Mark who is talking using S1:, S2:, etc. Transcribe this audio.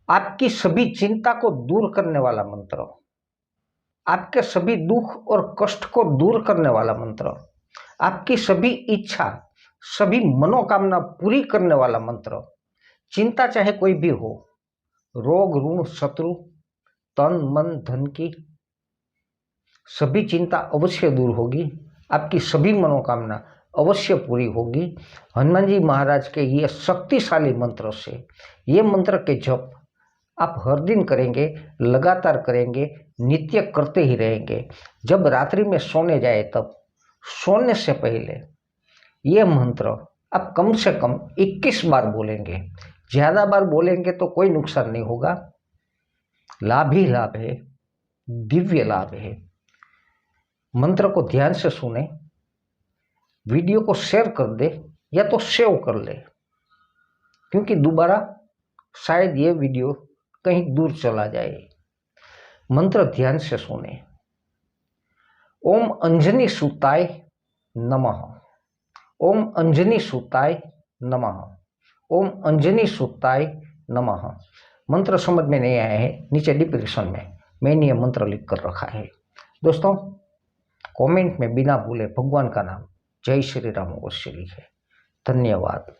S1: आपकी सभी चिंता को दूर करने वाला मंत्र, आपके सभी दुख और कष्ट को दूर करने वाला मंत्र, आपकी सभी इच्छा, सभी मनोकामना पूरी करने वाला मंत्र। चिंता चाहे कोई भी हो, रोग, ऋण, शत्रु, तन, मन, धन की सभी चिंता अवश्य दूर होगी। आपकी सभी मनोकामना अवश्य पूरी होगी। हनुमान जी महाराज के ये शक्तिशाली मंत्र से, ये मंत्र के जप आप हर दिन करेंगे, लगातार करेंगे, नित्य करते ही रहेंगे। जब रात्रि में सोने जाए तब सोने से पहले ये मंत्र आप कम से कम 21 बार बोलेंगे। ज़्यादा बार बोलेंगे तो कोई नुकसान नहीं होगा, लाभ ही लाभ है, दिव्य लाभ है। मंत्र को ध्यान से सुने, वीडियो को शेयर कर दे या तो सेव कर ले, क्योंकि दोबारा शायद ये वीडियो कहीं दूर चला जाए। मंत्र ध्यान से सुने। ओम अंजनी सुताय नमः। ओम अंजनी सुताय नमः। ओम अंजनी सुताय नमः। मंत्र समझ में नहीं आया है, नीचे डिस्क्रिप्शन में मैंने ये मंत्र लिख कर रखा है। दोस्तों, कमेंट में बिना भूले भगवान का नाम जय श्री राम अवश्य लिखें। धन्यवाद।